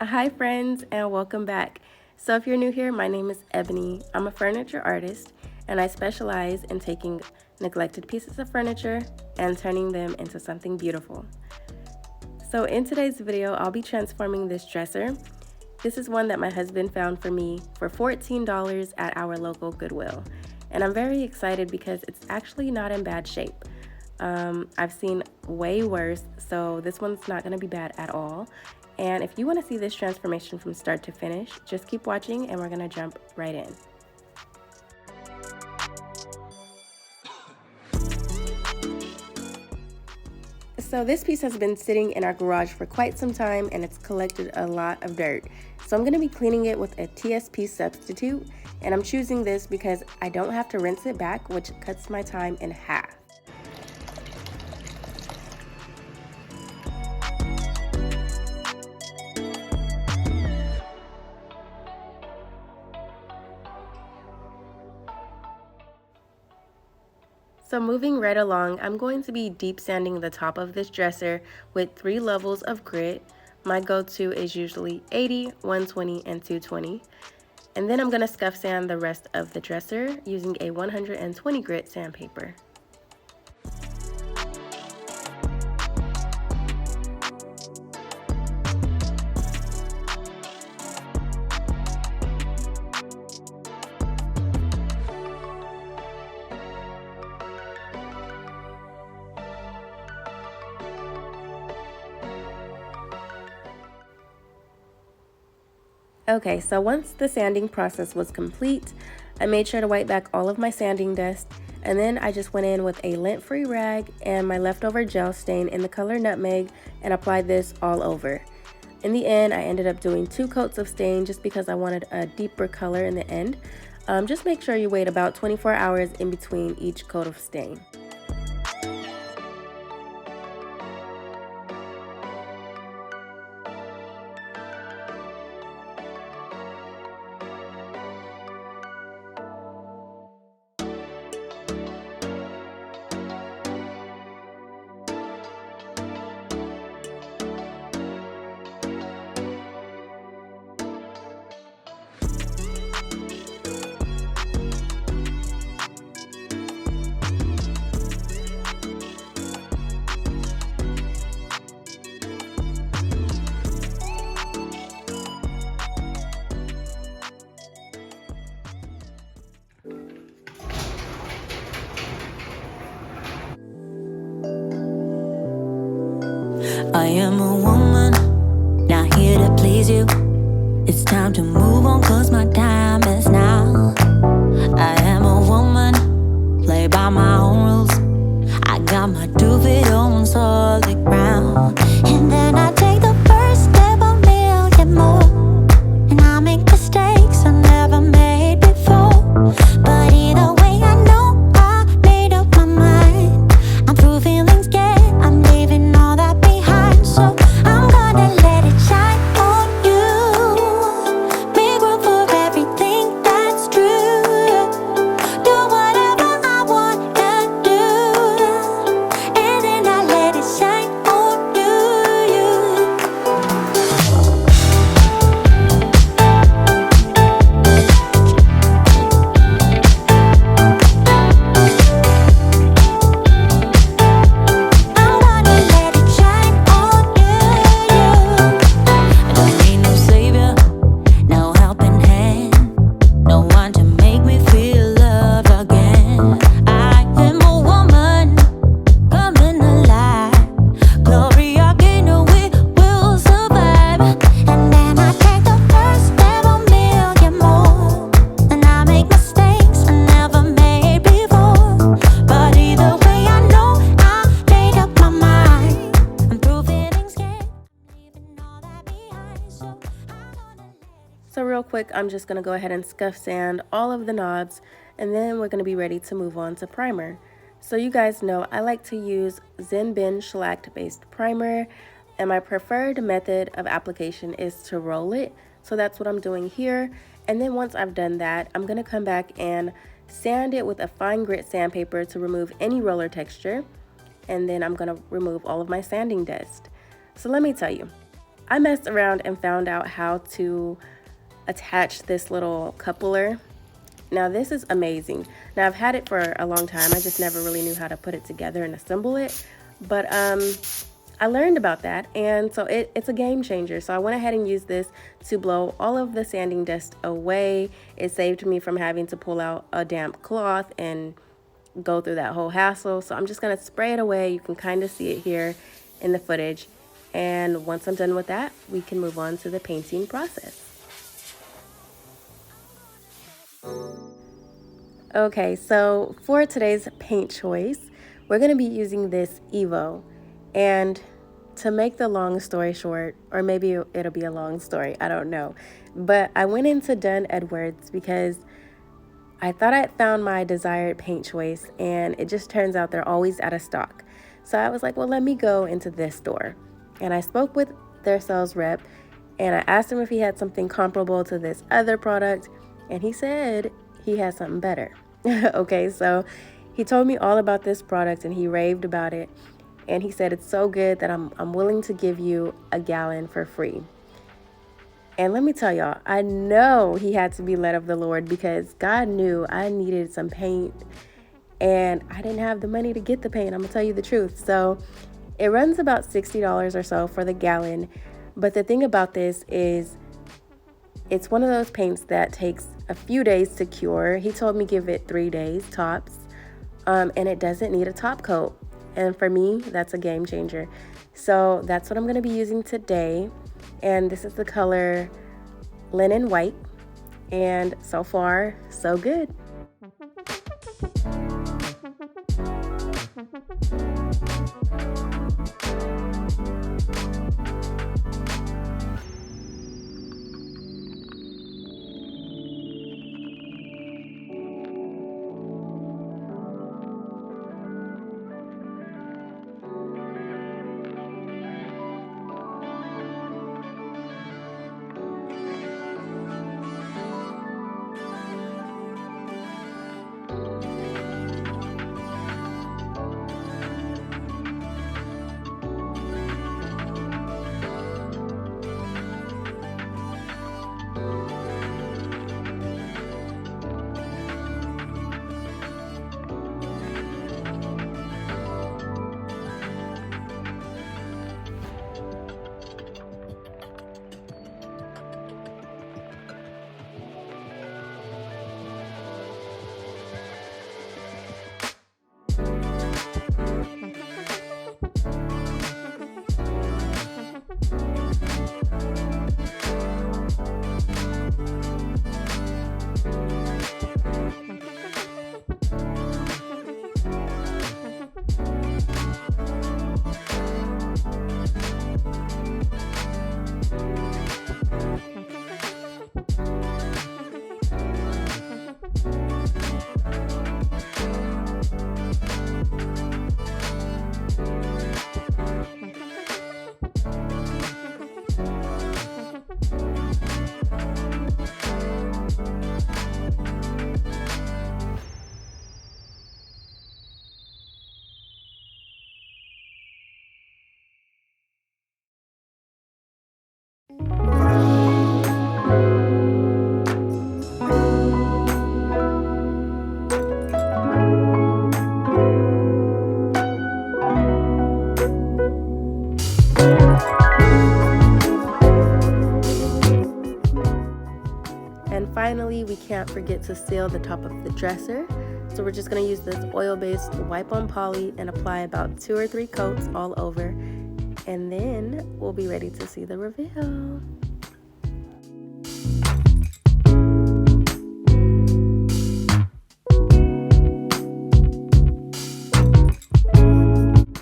Hi friends and welcome back. So if you're new here, my name is Ebony. I'm a furniture artist and I specialize in taking neglected pieces of furniture and turning them into something beautiful. So in today's video, I'll be transforming this dresser. This is one that my husband found for me for $14 at our local Goodwill. And I'm very excited because it's actually not in bad shape. I've seen way worse, so this one's not gonna be bad at all. And if you want to see this transformation from start to finish, just keep watching and we're going to jump right in. So this piece has been sitting in our garage for quite some time and it's collected a lot of dirt. So I'm going to be cleaning it with a TSP substitute, and I'm choosing this because I don't have to rinse it back, which cuts my time in half. So moving right along, I'm going to be deep sanding the top of this dresser with 3 levels of grit. My go-to is usually 80, 120, and 220. And then I'm going to scuff sand the rest of the dresser using a 120 grit sandpaper. Okay, so once the sanding process was complete, I made sure to wipe back all of my sanding dust, and then I just went in with a lint-free rag and my leftover gel stain in the color nutmeg and applied this all over. In the end, I ended up doing 2 coats of stain just because I wanted a deeper color in the end. Just make sure you wait about 24 hours in between each coat of stain. I am a woman, not here to please you. It's time to move on, cause my time is now. I am a woman, play by my own rules. I got my 2 feet on solid ground. And then I take the first step, a million more. And I make mistakes I never made before. But either way, I know I made up my mind. I'm through feeling scared, I'm leaving all that behind. So I'm gonna let it shine on you. Make room for everything that's true. Do whatever I wanna do. And then I let it shine on you. I'm gonna let it shine on you. I don't need no savior, no helping hand, no one to make me feel loved again. I am a woman, coming alive. Gloria Gaynor, we will survive. And then I take the first step, a million more. And I make mistakes I never made before. But either way, I know I made up my mind. I'm through feeling scared, leaving all that behind. So I'm gonna let it. So real quick, I'm just going to go ahead and scuff sand all of the knobs, and then we're going to be ready to move on to primer. So you guys know I like to use Zen Bin shellac based primer, and my preferred method of application is to roll it. So that's what I'm doing here. And then once I've done that, I'm going to come back and sand it with a fine grit sandpaper to remove any roller texture. And then I'm going to remove all of my sanding dust. So let me tell you, I messed around and found out how to attach this little coupler. Now this is amazing. Now I've had it for a long time. I just never really knew how to put it together and assemble it. But I learned about that, and so it's a game changer. So I went ahead and used this to blow all of the sanding dust away. It saved me from having to pull out a damp cloth and go through that whole hassle. So I'm just gonna spray it away. You can kind of see it here in the footage. And once I'm done with that, we can move on to the painting process. Okay, so for today's paint choice, we're gonna be using this Evo. And to make the long story short, or maybe it'll be a long story, I don't know. But I went into Dunn Edwards because I thought I'd found my desired paint choice, and it just turns out they're always out of stock. So I was like, well, let me go into this store. And I spoke with their sales rep, and I asked him if he had something comparable to this other product, and he said he had something better. Okay, so he told me all about this product, and he raved about it. And he said it's so good that I'm willing to give you a gallon for free. And let me tell y'all, I know he had to be led of the Lord, because God knew I needed some paint and I didn't have the money to get the paint. I'm gonna tell you the truth. So it runs about $60 or so for the gallon. But the thing about this is it's one of those paints that takes a few days to cure. He told me give it 3 days tops, and it doesn't need a top coat. And for me, that's a game changer. So that's what I'm going to be using today. And this is the color Linen White. And so far, so good. And finally, we can't forget to seal the top of the dresser. So we're just going to use this oil-based wipe-on poly and apply about 2 or 3 coats all over. And then we'll be ready to see the reveal.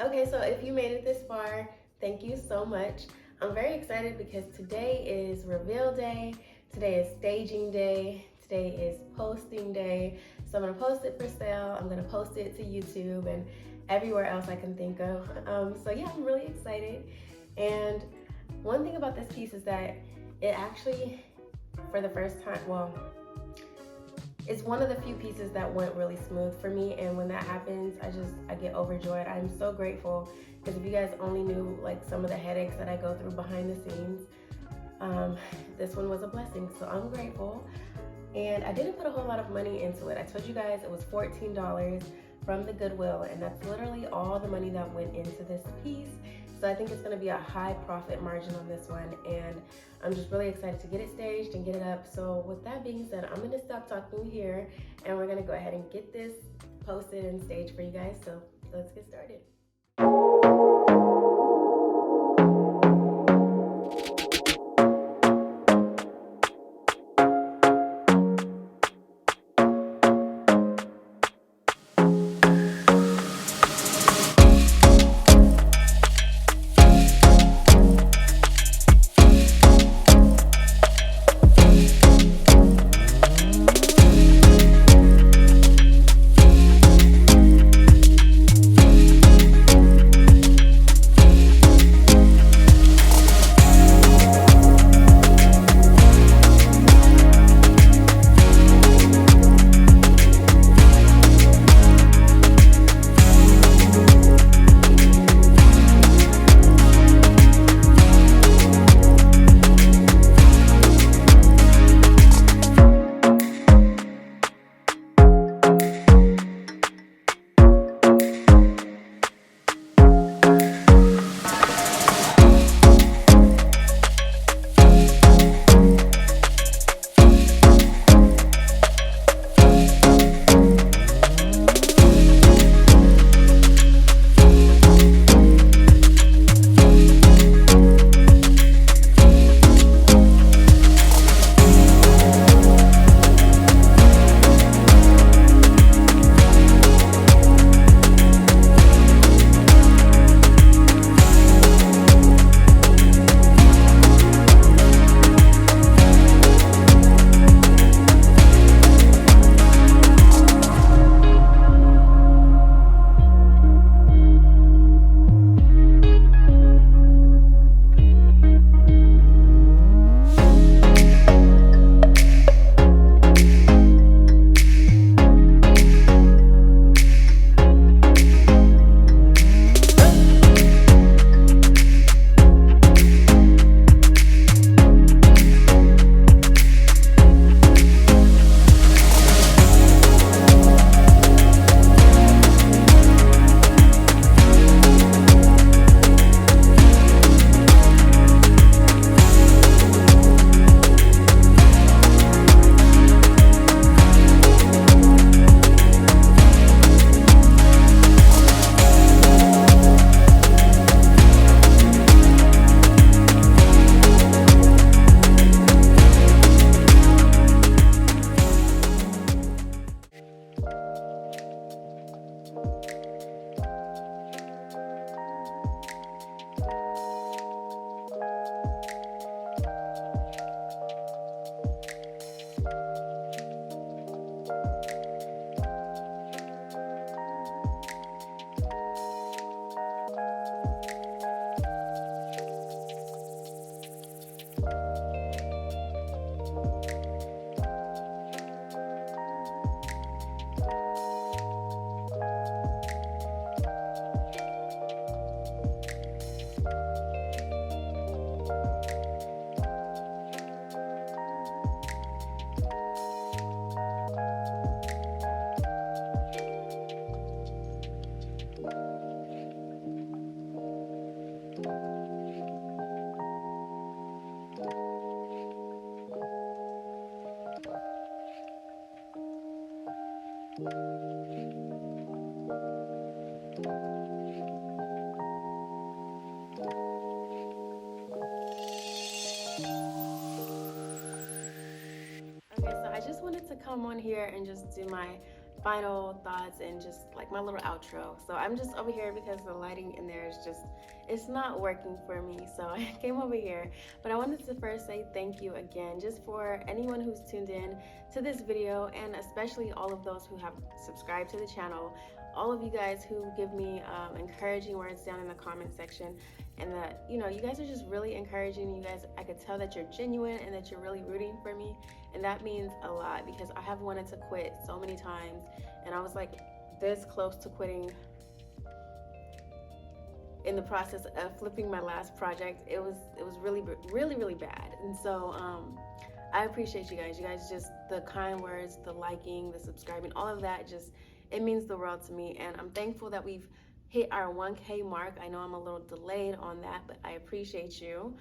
Okay, so if you made it this far, thank you so much. I'm very excited because today is reveal day. Today is staging day. Today is posting day. So I'm gonna post it for sale. I'm gonna post it to YouTube and everywhere else I can think of. So yeah, I'm really excited. And one thing about this piece is that it actually, for the first time, well, it's one of the few pieces that went really smooth for me, and when that happens, I get overjoyed. I'm so grateful, because if you guys only knew like some of the headaches that I go through behind the scenes, this one was a blessing, so I'm grateful. And I didn't put a whole lot of money into it. I told you guys it was $14 from the Goodwill, and that's literally all the money that went into this piece. So I think it's gonna be a high profit margin on this one, and I'm just really excited to get it staged and get it up. So with that being said, I'm gonna stop talking here, and we're gonna go ahead and get this posted and staged for you guys. So let's get started. Okay, so I just wanted to come on here and just do my final thoughts and just like my little outro. So I'm just over here because the lighting in there is just, it's not working for me. So I came over here, but I wanted to first say thank you again, just for anyone who's tuned in to this video, and especially all of those who have subscribed to the channel. all of you guys who give me encouraging words down in the comment section, and that, you know, you guys are just really encouraging. You guys, I could tell that you're genuine and that you're really rooting for me, and that means a lot, because I have wanted to quit so many times, and I was like this close to quitting in the process of flipping my last project. It was really bad. And so I appreciate you guys. You guys, just the kind words, the liking, the subscribing, all of that, just, it means the world to me. And I'm thankful that we've hit our 1K mark. I know I'm a little delayed on that, but I appreciate you.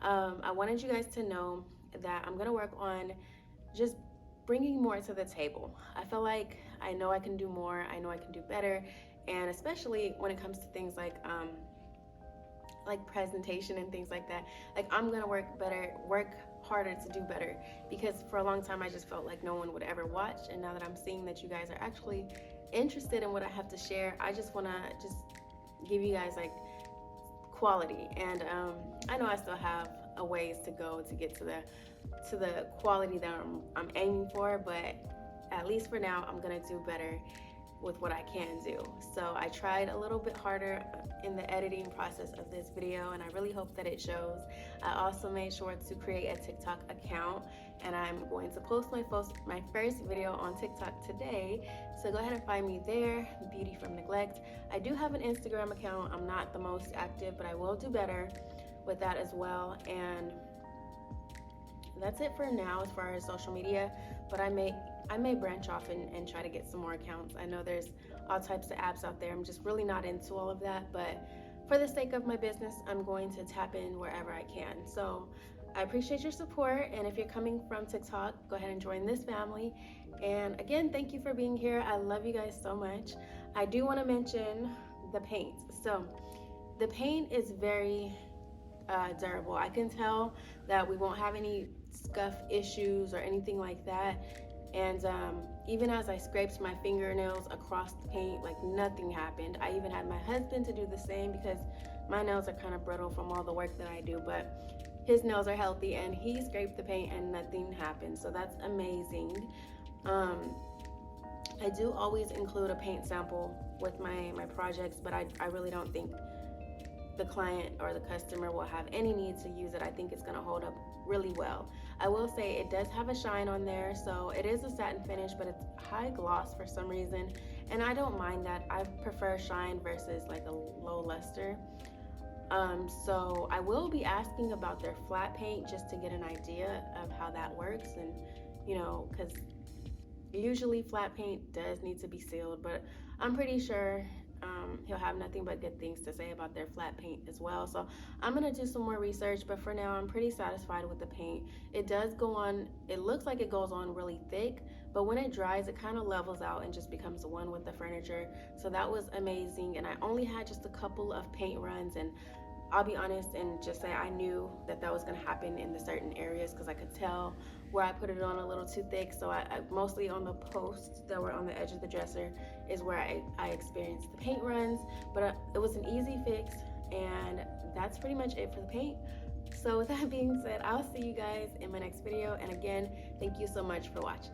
I wanted you guys to know that I'm gonna work on just bringing more to the table. I feel like I know I can do more. I know I can do better, and especially when it comes to things like presentation and things like that. Like, I'm gonna work harder to do better, because for a long time I just felt like no one would ever watch, and now that I'm seeing that you guys are actually interested in what I have to share, I just wanna just give you guys like quality. And I know I still have a ways to go to get to the quality that I'm aiming for, but at least for now I'm gonna do better with what I can do. So I tried a little bit harder in the editing process of this video, and I really hope that it shows. I also made sure to create a TikTok account, and I'm going to post my first video on TikTok today. So go ahead and find me there, Beauty from Neglect. I do have an Instagram account. I'm not the most active, but I will do better with that as well. And that's it for now as far as social media, but I may branch off and try to get some more accounts. I know there's all types of apps out there. I'm just really not into all of that, but for the sake of my business, I'm going to tap in wherever I can. So I appreciate your support, and if you're coming from TikTok, go ahead and join this family. And again, thank you for being here. I love you guys so much. I do want to mention the paint. So the paint is very durable. I can tell that we won't have any scuff issues or anything like that. And even as I scraped my fingernails across the paint, like nothing happened. I even had my husband to do the same, because my nails are kind of brittle from all the work that I do, but his nails are healthy, and he scraped the paint and nothing happened. So that's amazing. I do always include a paint sample with my projects, but I really don't think the client or the customer will have any need to use it. I think it's going to hold up really well. I will say it does have a shine on there, so it is a satin finish, but it's high gloss for some reason, and I don't mind that. I prefer shine versus like a low luster. So I will be asking about their flat paint just to get an idea of how that works, and you know, because usually flat paint does need to be sealed, but I'm pretty sure he'll have nothing but good things to say about their flat paint as well. So I'm gonna do some more research, but for now I'm pretty satisfied with the paint. It does go on, it looks like it goes on really thick, but when it dries it kind of levels out and just becomes one with the furniture. So that was amazing, and I only had just a couple of paint runs, and I'll be honest and just say I knew that was going to happen in the certain areas, because I could tell where I put it on a little too thick. So I mostly on the posts that were on the edge of the dresser is where I experienced the paint runs, but it was an easy fix, and that's pretty much it for the paint. So with that being said, I'll see you guys in my next video, and again, thank you so much for watching.